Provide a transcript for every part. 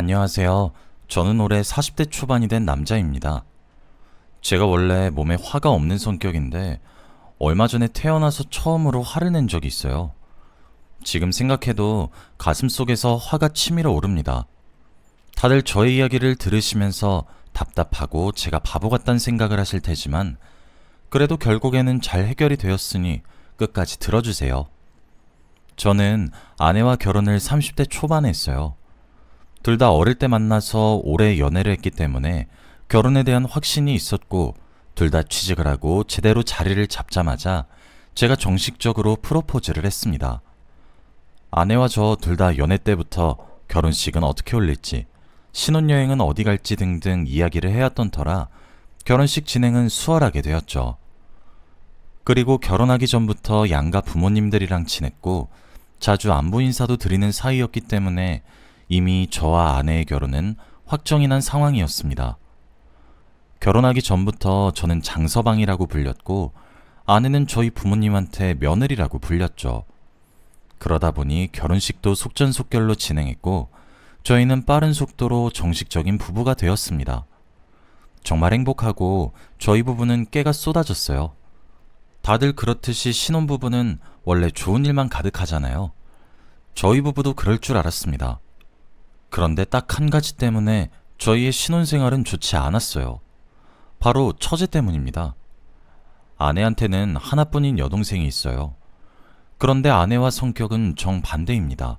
안녕하세요. 저는 올해 40대 초반이 된 남자입니다. 제가 원래 몸에 화가 없는 성격인데 얼마 전에 태어나서 처음으로 화를 낸 적이 있어요. 지금 생각해도 가슴속에서 화가 치밀어 오릅니다. 다들 저의 이야기를 들으시면서 답답하고 제가 바보 같다는 생각을 하실 테지만 그래도 결국에는 잘 해결이 되었으니 끝까지 들어주세요. 저는 아내와 결혼을 30대 초반에 했어요. 둘 다 어릴 때 만나서 오래 연애를 했기 때문에 결혼에 대한 확신이 있었고 둘 다 취직을 하고 제대로 자리를 잡자마자 제가 정식적으로 프로포즈를 했습니다. 아내와 저 둘 다 연애 때부터 결혼식은 어떻게 올릴지, 신혼여행은 어디 갈지 등등 이야기를 해왔던 터라 결혼식 진행은 수월하게 되었죠. 그리고 결혼하기 전부터 양가 부모님들이랑 친했고 자주 안부 인사도 드리는 사이였기 때문에 이미 저와 아내의 결혼은 확정이 난 상황이었습니다. 결혼하기 전부터 저는 장서방이라고 불렸고 아내는 저희 부모님한테 며느리라고 불렸죠. 그러다 보니 결혼식도 속전속결로 진행했고 저희는 빠른 속도로 정식적인 부부가 되었습니다. 정말 행복하고 저희 부부는 깨가 쏟아졌어요. 다들 그렇듯이 신혼부부는 원래 좋은 일만 가득하잖아요. 저희 부부도 그럴 줄 알았습니다. 그런데 딱 한 가지 때문에 저희의 신혼생활은 좋지 않았어요. 바로 처제 때문입니다. 아내한테는 하나뿐인 여동생이 있어요. 그런데 아내와 성격은 정반대입니다.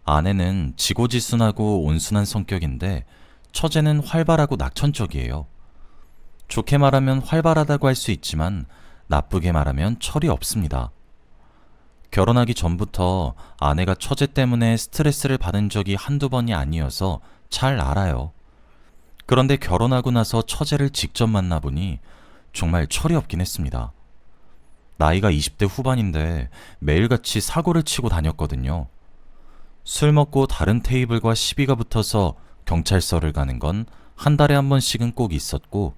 아내는 지고지순하고 온순한 성격인데 처제는 활발하고 낙천적이에요. 좋게 말하면 활발하다고 할 수 있지만 나쁘게 말하면 철이 없습니다. 결혼하기 전부터 아내가 처제 때문에 스트레스를 받은 적이 한두 번이 아니어서 잘 알아요. 그런데 결혼하고 나서 처제를 직접 만나보니 정말 철이 없긴 했습니다. 나이가 20대 후반인데 매일같이 사고를 치고 다녔거든요. 술 먹고 다른 테이블과 시비가 붙어서 경찰서를 가는 건 한 달에 한 번씩은 꼭 있었고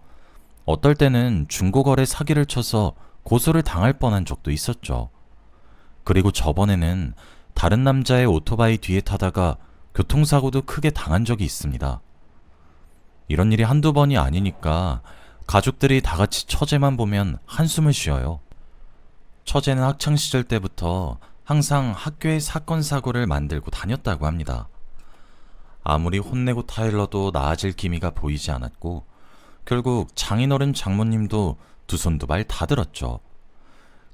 어떨 때는 중고거래 사기를 쳐서 고소를 당할 뻔한 적도 있었죠. 그리고 저번에는 다른 남자의 오토바이 뒤에 타다가 교통사고도 크게 당한 적이 있습니다. 이런 일이 한두 번이 아니니까 가족들이 다 같이 처제만 보면 한숨을 쉬어요. 처제는 학창시절 때부터 항상 학교에 사건 사고를 만들고 다녔다고 합니다. 아무리 혼내고 타일러도 나아질 기미가 보이지 않았고 결국 장인어른 장모님도 두 손 두 발 다 들었죠.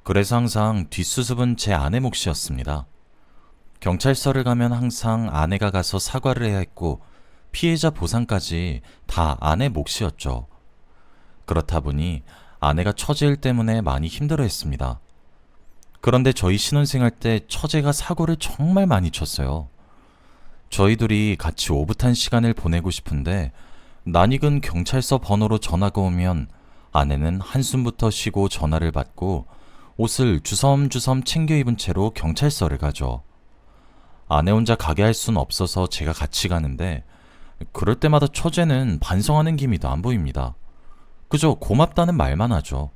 그래서 항상 뒷수습은 제 아내 몫이었습니다. 경찰서를 가면 항상 아내가 가서 사과를 해야 했고 피해자 보상까지 다 아내 몫이었죠. 그렇다 보니 아내가 처제 일 때문에 많이 힘들어했습니다. 그런데 저희 신혼생활 때 처제가 사고를 정말 많이 쳤어요. 저희 둘이 같이 오붓한 시간을 보내고 싶은데 낯익은 경찰서 번호로 전화가 오면 아내는 한숨부터 쉬고 전화를 받고 옷을 주섬주섬 챙겨 입은 채로 경찰서를 가죠. 아내 혼자 가게 할 순 없어서 제가 같이 가는데 그럴 때마다 처제는 반성하는 기미도 안 보입니다. 그저 고맙다는 말만 하죠.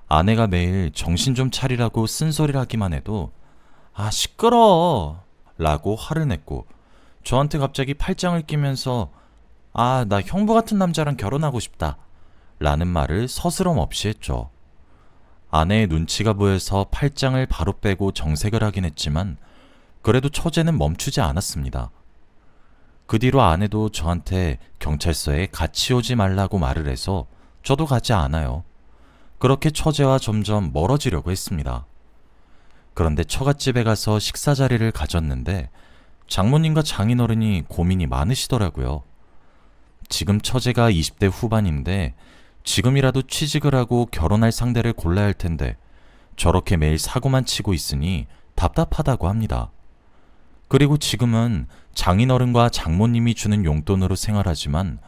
아내가 매일 정신 좀 차리라고 쓴소리를 하기만 해도 아 시끄러워 라고 화를 냈고 저한테 갑자기 팔짱을 끼면서 아 나 형부 같은 남자랑 결혼하고 싶다 라는 말을 서스럼 없이 했죠. 아내의 눈치가 보여서 팔짱을 바로 빼고 정색을 하긴 했지만 그래도 처제는 멈추지 않았습니다. 그 뒤로 아내도 저한테 경찰서에 같이 오지 말라고 말을 해서 저도 가지 않아요. 그렇게 처제와 점점 멀어지려고 했습니다. 그런데 처갓집에 가서 식사 자리를 가졌는데 장모님과 장인어른이 고민이 많으시더라고요. 지금 처제가 20대 후반인데 지금이라도 취직을 하고 결혼할 상대를 골라야 할 텐데 저렇게 매일 사고만 치고 있으니 답답하다고 합니다. 그리고 지금은 장인어른과 장모님이 주는 용돈으로 생활하지만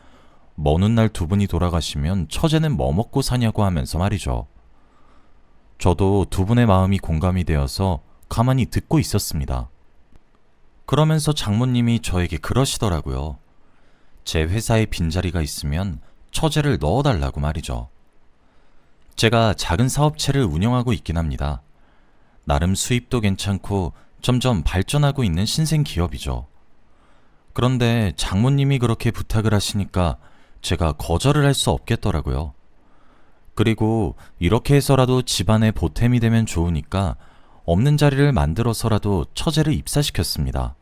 먼 훗날 두 분이 돌아가시면 처제는 뭐 먹고 사냐고 하면서 말이죠. 저도 두 분의 마음이 공감이 되어서 가만히 듣고 있었습니다. 그러면서 장모님이 저에게 그러시더라고요. 제 회사에 빈자리가 있으면 처제를 넣어달라고 말이죠. 제가 작은 사업체를 운영하고 있긴 합니다. 나름 수입도 괜찮고 점점 발전하고 있는 신생 기업이죠. 그런데 장모님이 그렇게 부탁을 하시니까 제가 거절을 할 수 없겠더라고요. 그리고 이렇게 해서라도 집안에 보탬이 되면 좋으니까 없는 자리를 만들어서라도 처제를 입사시켰습니다.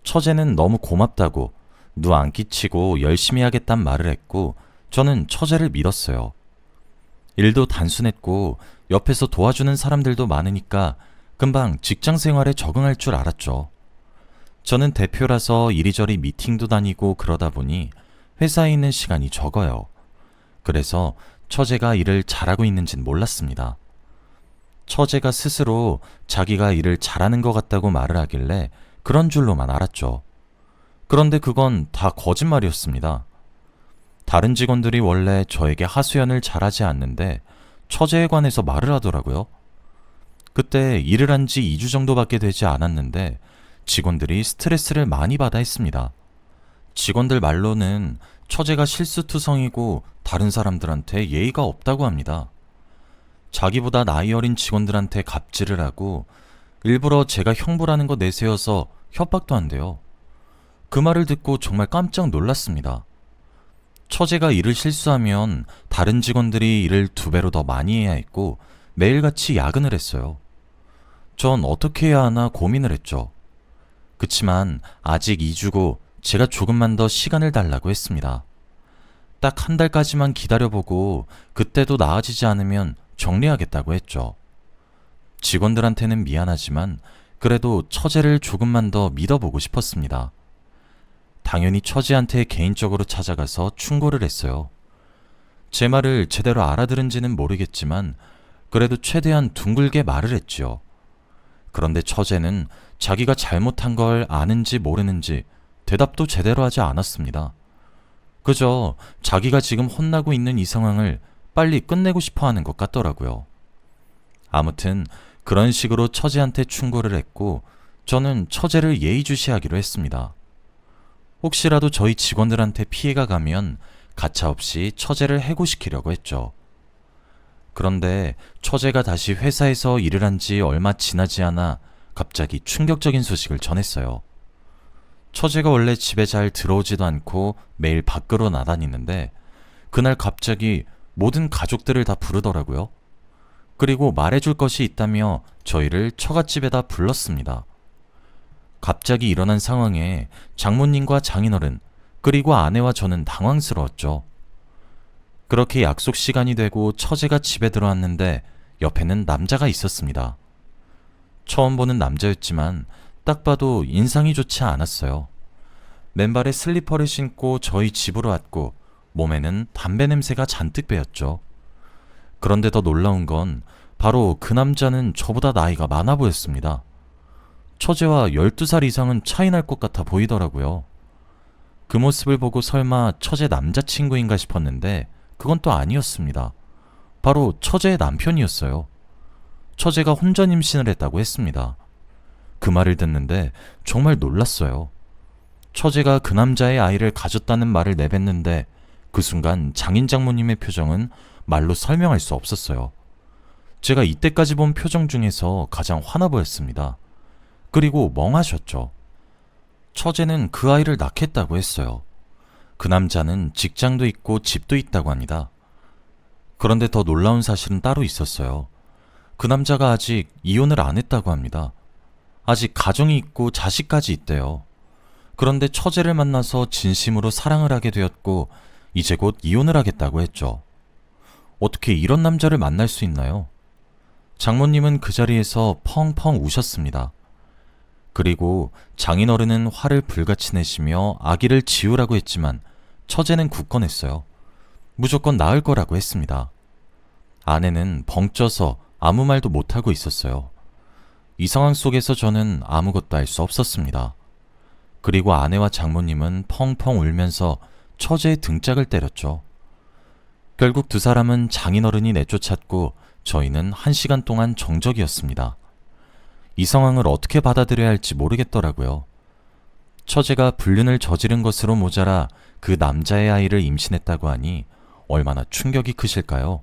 처제는 너무 고맙다고 누 안 끼치고 열심히 하겠단 말을 했고 저는 처제를 믿었어요. 일도 단순했고 옆에서 도와주는 사람들도 많으니까 금방 직장 생활에 적응할 줄 알았죠. 저는 대표라서 이리저리 미팅도 다니고 그러다 보니 회사에 있는 시간이 적어요. 그래서 처제가 일을 잘하고 있는진 몰랐습니다. 처제가 스스로 자기가 일을 잘하는 것 같다고 말을 하길래 그런 줄로만 알았죠. 그런데 그건 다 거짓말이었습니다. 다른 직원들이 원래 저에게 하소연을 잘하지 않는데 처제에 관해서 말을 하더라고요. 그때 일을 한 지 2주 정도밖에 되지 않았는데 직원들이 스트레스를 많이 받아 했습니다. 직원들 말로는 처제가 실수투성이고 다른 사람들한테 예의가 없다고 합니다. 자기보다 나이 어린 직원들한테 갑질을 하고 일부러 제가 형부라는 거 내세워서 협박도 한대요. 그 말을 듣고 정말 깜짝 놀랐습니다. 처제가 일을 실수하면 다른 직원들이 일을 2배로 더 많이 해야 했고 매일같이 야근을 했어요. 전 어떻게 해야 하나 고민을 했죠. 그치만 아직 2주고 제가 조금만 더 시간을 달라고 했습니다. 딱 1달까지만 기다려보고 그때도 나아지지 않으면 정리하겠다고 했죠. 직원들한테는 미안하지만 그래도 처제를 조금만 더 믿어보고 싶었습니다. 당연히 처제한테 개인적으로 찾아가서 충고를 했어요. 제 말을 제대로 알아들은지는 모르겠지만 그래도 최대한 둥글게 말을 했지요. 그런데 처제는 자기가 잘못한 걸 아는지 모르는지 대답도 제대로 하지 않았습니다. 그저 자기가 지금 혼나고 있는 이 상황을 빨리 끝내고 싶어 하는 것 같더라고요. 아무튼 그런 식으로 처제한테 충고를 했고 저는 처제를 예의주시하기로 했습니다. 혹시라도 저희 직원들한테 피해가 가면 가차없이 처제를 해고시키려고 했죠. 그런데 처제가 다시 회사에서 일을 한 지 얼마 지나지 않아 갑자기 충격적인 소식을 전했어요. 처제가 원래 집에 잘 들어오지도 않고 매일 밖으로 나다니는데 그날 갑자기 모든 가족들을 다 부르더라고요. 그리고 말해줄 것이 있다며 저희를 처갓집에다 불렀습니다. 갑자기 일어난 상황에 장모님과 장인어른 그리고 아내와 저는 당황스러웠죠. 그렇게 약속 시간이 되고 처제가 집에 들어왔는데 옆에는 남자가 있었습니다. 처음 보는 남자였지만 딱 봐도 인상이 좋지 않았어요. 맨발에 슬리퍼를 신고 저희 집으로 왔고 몸에는 담배 냄새가 잔뜩 배었죠. 그런데 더 놀라운 건 바로 그 남자는 저보다 나이가 많아 보였습니다. 처제와 12살 이상은 차이 날 것 같아 보이더라고요. 그 모습을 보고 설마 처제 남자친구인가 싶었는데 그건 또 아니었습니다. 바로 처제의 남편이었어요. 처제가 혼전 임신을 했다고 했습니다. 그 말을 듣는데 정말 놀랐어요. 처제가 그 남자의 아이를 가졌다는 말을 내뱉는데 그 순간 장인 장모님의 표정은 말로 설명할 수 없었어요. 제가 이때까지 본 표정 중에서 가장 화나 보였습니다. 그리고 멍하셨죠. 처제는 그 아이를 낳겠다고 했어요. 그 남자는 직장도 있고 집도 있다고 합니다. 그런데 더 놀라운 사실은 따로 있었어요. 그 남자가 아직 이혼을 안 했다고 합니다. 아직 가정이 있고 자식까지 있대요. 그런데 처제를 만나서 진심으로 사랑을 하게 되었고 이제 곧 이혼을 하겠다고 했죠. 어떻게 이런 남자를 만날 수 있나요? 장모님은 그 자리에서 펑펑 우셨습니다. 그리고 장인어른은 화를 불같이 내시며 아기를 지우라고 했지만 처제는 굳건했어요. 무조건 낳을 거라고 했습니다. 아내는 벙쪄서 아무 말도 못하고 있었어요. 이 상황 속에서 저는 아무것도 할 수 없었습니다. 그리고 아내와 장모님은 펑펑 울면서 처제의 등짝을 때렸죠. 결국 두 사람은 장인어른이 내쫓았고 저희는 1시간 동안 정적이었습니다. 이 상황을 어떻게 받아들여야 할지 모르겠더라고요. 처제가 불륜을 저지른 것으로 모자라 그 남자의 아이를 임신했다고 하니 얼마나 충격이 크실까요?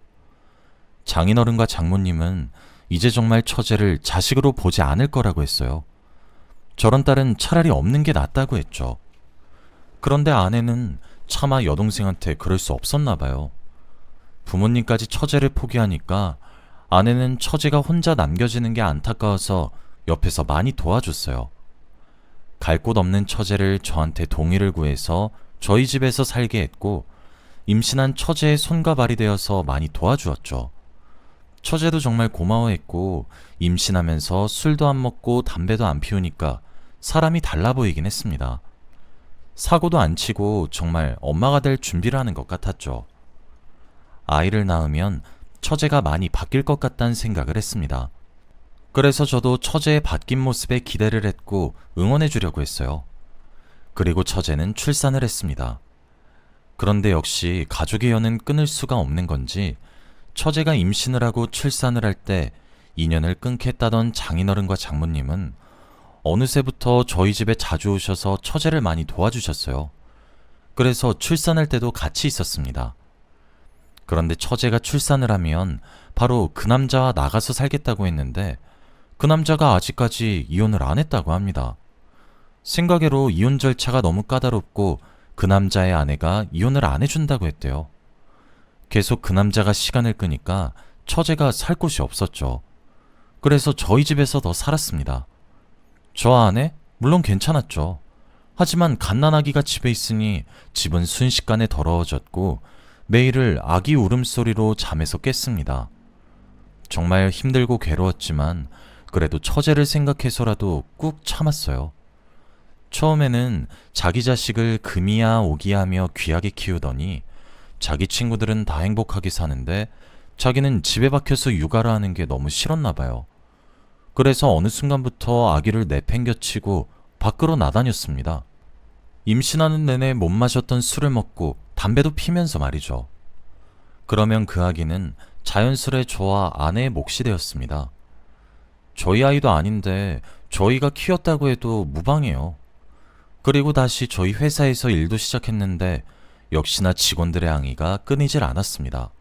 장인어른과 장모님은 이제 정말 처제를 자식으로 보지 않을 거라고 했어요. 저런 딸은 차라리 없는 게 낫다고 했죠. 그런데 아내는 차마 여동생한테 그럴 수 없었나 봐요. 부모님까지 처제를 포기하니까 아내는 처제가 혼자 남겨지는 게 안타까워서 옆에서 많이 도와줬어요. 갈 곳 없는 처제를 저한테 동의를 구해서 저희 집에서 살게 했고, 임신한 처제의 손과 발이 되어서 많이 도와주었죠. 처제도 정말 고마워했고, 임신하면서 술도 안 먹고 담배도 안 피우니까 사람이 달라 보이긴 했습니다. 사고도 안 치고 정말 엄마가 될 준비를 하는 것 같았죠. 아이를 낳으면 처제가 많이 바뀔 것 같다는 생각을 했습니다. 그래서 저도 처제의 바뀐 모습에 기대를 했고 응원해 주려고 했어요. 그리고 처제는 출산을 했습니다. 그런데 역시 가족의 연은 끊을 수가 없는 건지 처제가 임신을 하고 출산을 할 때 인연을 끊겠다던 장인어른과 장모님은 어느새부터 저희 집에 자주 오셔서 처제를 많이 도와주셨어요. 그래서 출산할 때도 같이 있었습니다. 그런데 처제가 출산을 하면 바로 그 남자와 나가서 살겠다고 했는데 그 남자가 아직까지 이혼을 안 했다고 합니다. 생각외로 이혼 절차가 너무 까다롭고 그 남자의 아내가 이혼을 안 해준다고 했대요. 계속 그 남자가 시간을 끄니까 처제가 살 곳이 없었죠. 그래서 저희 집에서 더 살았습니다. 저 아내? 물론 괜찮았죠. 하지만 갓난아기가 집에 있으니 집은 순식간에 더러워졌고 매일을 아기 울음소리로 잠에서 깼습니다. 정말 힘들고 괴로웠지만 그래도 처제를 생각해서라도 꾹 참았어요. 처음에는 자기 자식을 금이야 오기야 하며 귀하게 키우더니 자기 친구들은 다 행복하게 사는데 자기는 집에 박혀서 육아를 하는 게 너무 싫었나 봐요. 그래서 어느 순간부터 아기를 내팽겨치고 밖으로 나다녔습니다. 임신하는 내내 못 마셨던 술을 먹고 담배도 피면서 말이죠. 그러면 그 아기는 자연스레 저와 아내의 몫이 되었습니다. 저희 아이도 아닌데 저희가 키웠다고 해도 무방해요. 그리고 다시 저희 회사에서 일도 시작했는데 역시나 직원들의 항의가 끊이질 않았습니다.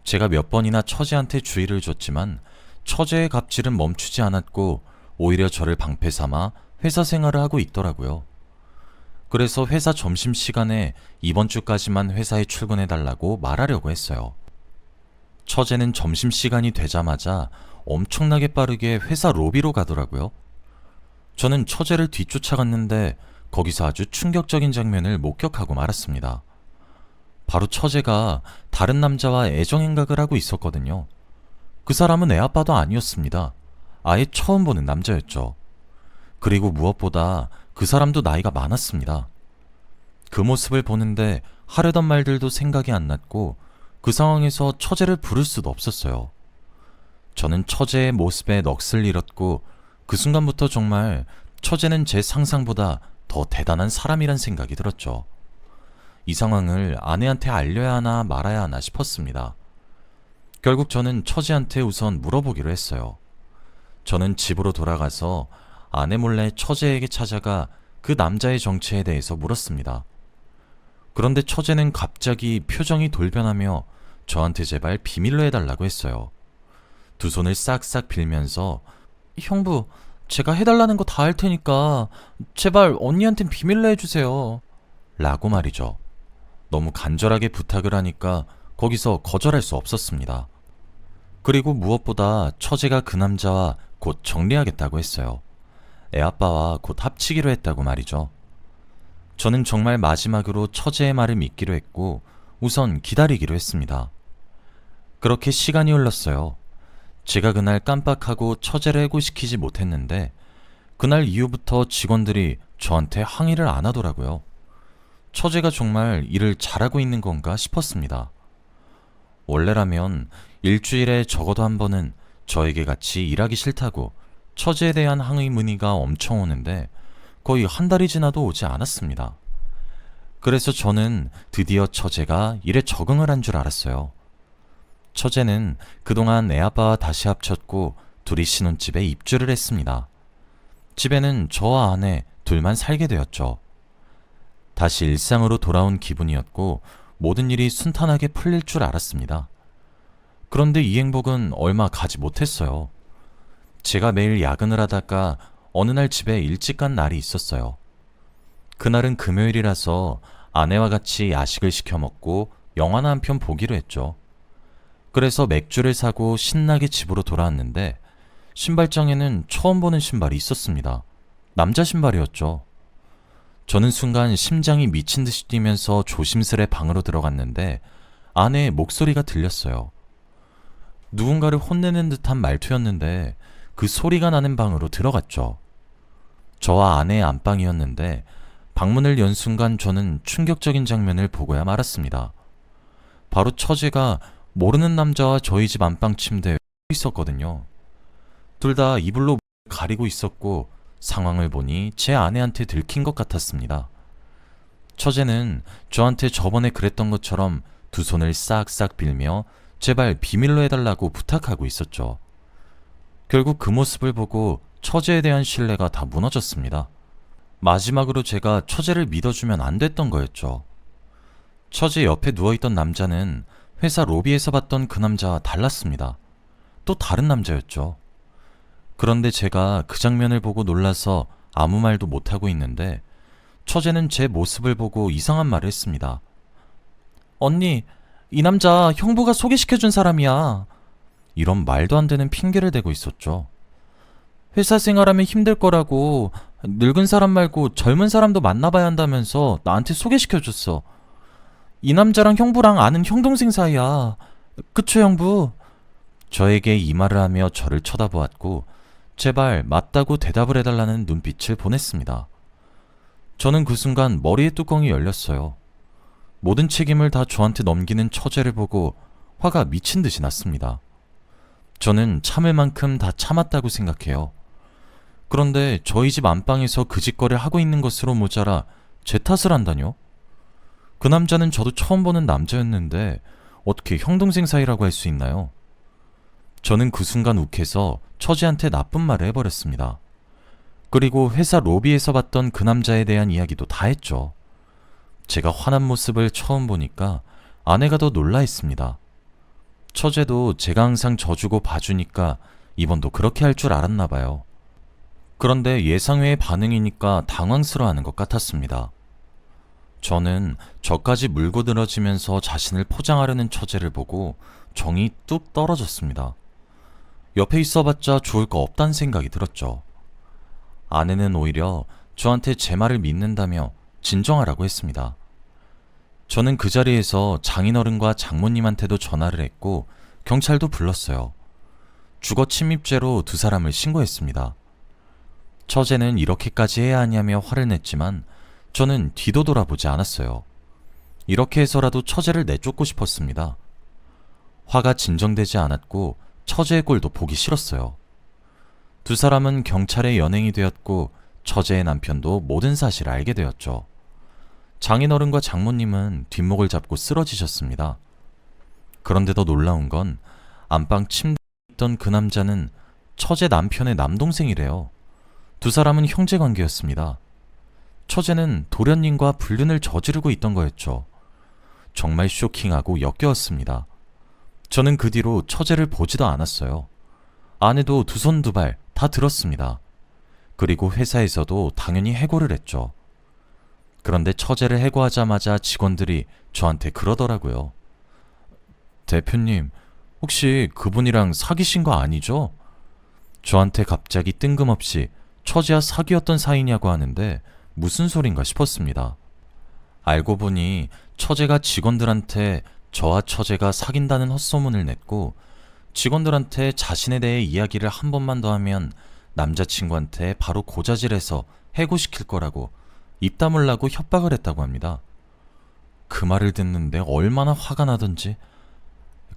제가 몇 번이나 처제한테 주의를 줬지만 처제의 갑질은 멈추지 않았고 오히려 저를 방패 삼아 회사 생활을 하고 있더라고요. 그래서 회사 점심시간에 이번 주까지만 회사에 출근해달라고 말하려고 했어요. 처제는 점심시간이 되자마자 엄청나게 빠르게 회사 로비로 가더라고요. 저는 처제를 뒤쫓아갔는데 거기서 아주 충격적인 장면을 목격하고 말았습니다. 바로 처제가 다른 남자와 애정행각을 하고 있었거든요. 그 사람은 애아빠도 아니었습니다. 아예 처음 보는 남자였죠. 그리고 무엇보다 그 사람도 나이가 많았습니다. 그 모습을 보는데 하려던 말들도 생각이 안 났고 그 상황에서 처제를 부를 수도 없었어요. 저는 처제의 모습에 넋을 잃었고 그 순간부터 정말 처제는 제 상상보다 더 대단한 사람이란 생각이 들었죠. 이 상황을 아내한테 알려야 하나 말아야 하나 싶었습니다. 결국 저는 처제한테 우선 물어보기로 했어요. 저는 집으로 돌아가서 아내 몰래 처제에게 찾아가 그 남자의 정체에 대해서 물었습니다. 그런데 처제는 갑자기 표정이 돌변하며 저한테 제발 비밀로 해달라고 했어요. 두 손을 싹싹 빌면서 형부, 제가 해달라는 거 다 할 테니까 제발 언니한텐 비밀로 해주세요. 라고 말이죠. 너무 간절하게 부탁을 하니까 거기서 거절할 수 없었습니다. 그리고 무엇보다 처제가 그 남자와 곧 정리하겠다고 했어요. 애아빠와 곧 합치기로 했다고 말이죠. 저는 정말 마지막으로 처제의 말을 믿기로 했고 우선 기다리기로 했습니다. 그렇게 시간이 흘렀어요. 제가 그날 깜빡하고 처제를 해고시키지 못했는데 그날 이후부터 직원들이 저한테 항의를 안 하더라고요. 처제가 정말 일을 잘하고 있는 건가 싶었습니다. 원래라면 일주일에 적어도 한 번은 저에게 같이 일하기 싫다고 처제에 대한 항의 문의가 엄청 오는데 거의 한 달이 지나도 오지 않았습니다. 그래서 저는 드디어 처제가 일에 적응을 한 줄 알았어요. 처제는 그동안 애아빠와 다시 합쳤고 둘이 신혼집에 입주를 했습니다. 집에는 저와 아내 둘만 살게 되었죠. 다시 일상으로 돌아온 기분이었고 모든 일이 순탄하게 풀릴 줄 알았습니다. 그런데 이 행복은 얼마 가지 못했어요. 제가 매일 야근을 하다가 어느 날 집에 일찍 간 날이 있었어요. 그날은 금요일이라서 아내와 같이 야식을 시켜 먹고 영화나 한 편 보기로 했죠. 그래서 맥주를 사고 신나게 집으로 돌아왔는데 신발장에는 처음 보는 신발이 있었습니다. 남자 신발이었죠. 저는 순간 심장이 미친 듯이 뛰면서 조심스레 방으로 들어갔는데 아내의 목소리가 들렸어요. 누군가를 혼내는 듯한 말투였는데 그 소리가 나는 방으로 들어갔죠. 저와 아내의 안방이었는데 방문을 연 순간 저는 충격적인 장면을 보고야 말았습니다. 바로 처제가 모르는 남자와 저희 집 안방 침대에 있었거든요. 둘 다 이불로 가리고 있었고 상황을 보니 제 아내한테 들킨 것 같았습니다. 처제는 저한테 저번에 그랬던 것처럼 두 손을 싹싹 빌며 제발 비밀로 해달라고 부탁하고 있었죠. 결국 그 모습을 보고 처제에 대한 신뢰가 다 무너졌습니다. 마지막으로 제가 처제를 믿어주면 안 됐던 거였죠. 처제 옆에 누워있던 남자는 회사 로비에서 봤던 그 남자와 달랐습니다. 또 다른 남자였죠. 그런데 제가 그 장면을 보고 놀라서 아무 말도 못하고 있는데 처제는 제 모습을 보고 이상한 말을 했습니다. 언니, 이 남자 형부가 소개시켜준 사람이야. 이런 말도 안 되는 핑계를 대고 있었죠. 회사 생활하면 힘들 거라고 늙은 사람 말고 젊은 사람도 만나봐야 한다면서 나한테 소개시켜줬어. 이 남자랑 형부랑 아는 형동생 사이야. 그쵸, 형부? 저에게 이 말을 하며 저를 쳐다보았고 제발 맞다고 대답을 해달라는 눈빛을 보냈습니다. 저는 그 순간 머리의 뚜껑이 열렸어요. 모든 책임을 다 저한테 넘기는 처제를 보고 화가 미친 듯이 났습니다. 저는 참을 만큼 다 참았다고 생각해요. 그런데 저희 집 안방에서 그 짓거리를 하고 있는 것으로 모자라 제 탓을 한다뇨? 그 남자는 저도 처음 보는 남자였는데 어떻게 형동생 사이라고 할 수 있나요? 저는 그 순간 욱해서 처제한테 나쁜 말을 해버렸습니다. 그리고 회사 로비에서 봤던 그 남자에 대한 이야기도 다 했죠. 제가 화난 모습을 처음 보니까 아내가 더 놀라했습니다. 처제도 제가 항상 져주고 봐주니까 이번도 그렇게 할 줄 알았나 봐요. 그런데 예상외의 반응이니까 당황스러워하는 것 같았습니다. 저는 저까지 물고 늘어지면서 자신을 포장하려는 처제를 보고 정이 뚝 떨어졌습니다. 옆에 있어봤자 좋을 거 없다는 생각이 들었죠. 아내는 오히려 저한테 제 말을 믿는다며 진정하라고 했습니다. 저는 그 자리에서 장인어른과 장모님한테도 전화를 했고 경찰도 불렀어요. 주거 침입죄로 두 사람을 신고했습니다. 처제는 이렇게까지 해야 하냐며 화를 냈지만 저는 뒤도 돌아보지 않았어요. 이렇게 해서라도 처제를 내쫓고 싶었습니다. 화가 진정되지 않았고 처제의 꼴도 보기 싫었어요. 두 사람은 경찰에 연행이 되었고 처제의 남편도 모든 사실을 알게 되었죠. 장인어른과 장모님은 뒷목을 잡고 쓰러지셨습니다. 그런데 더 놀라운 건 안방 침대에 있던 그 남자는 처제 남편의 남동생이래요. 두 사람은 형제관계였습니다. 처제는 도련님과 불륜을 저지르고 있던 거였죠. 정말 쇼킹하고 역겨웠습니다. 저는 그 뒤로 처제를 보지도 않았어요. 아내도 두 손 두 발 다 들었습니다. 그리고 회사에서도 당연히 해고를 했죠. 그런데 처제를 해고하자마자 직원들이 저한테 그러더라고요. 대표님, 혹시 그분이랑 사귀신 거 아니죠? 저한테 갑자기 뜬금없이 처제와 사귀었던 사이냐고 하는데 무슨 소린가 싶었습니다. 알고 보니 처제가 직원들한테 저와 처제가 사귄다는 헛소문을 냈고 직원들한테 자신에 대해 이야기를 한 번만 더 하면 남자친구한테 바로 고자질해서 해고시킬 거라고 입 다물라고 협박을 했다고 합니다. 그 말을 듣는데 얼마나 화가 나던지.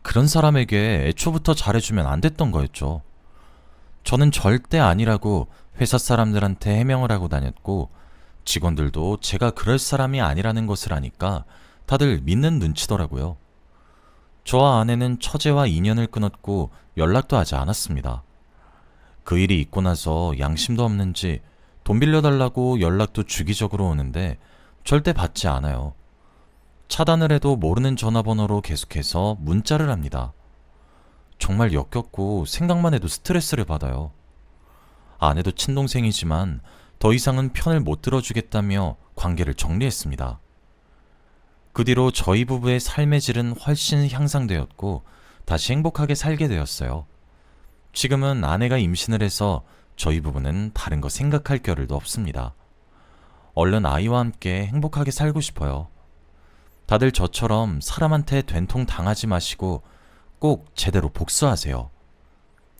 그런 사람에게 애초부터 잘해주면 안 됐던 거였죠. 저는 절대 아니라고 회사 사람들한테 해명을 하고 다녔고 직원들도 제가 그럴 사람이 아니라는 것을 아니까 다들 믿는 눈치더라고요. 저와 아내는 처제와 인연을 끊었고 연락도 하지 않았습니다. 그 일이 있고 나서 양심도 없는지 돈 빌려달라고 연락도 주기적으로 오는데 절대 받지 않아요. 차단을 해도 모르는 전화번호로 계속해서 문자를 합니다. 정말 역겹고 생각만 해도 스트레스를 받아요. 아내도 친동생이지만 더 이상은 편을 못 들어주겠다며 관계를 정리했습니다. 그 뒤로 저희 부부의 삶의 질은 훨씬 향상되었고 다시 행복하게 살게 되었어요. 지금은 아내가 임신을 해서 저희 부부는 다른 거 생각할 겨를도 없습니다. 얼른 아이와 함께 행복하게 살고 싶어요. 다들 저처럼 사람한테 된통 당하지 마시고 꼭 제대로 복수하세요.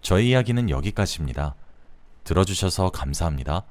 저의 이야기는 여기까지입니다. 들어주셔서 감사합니다.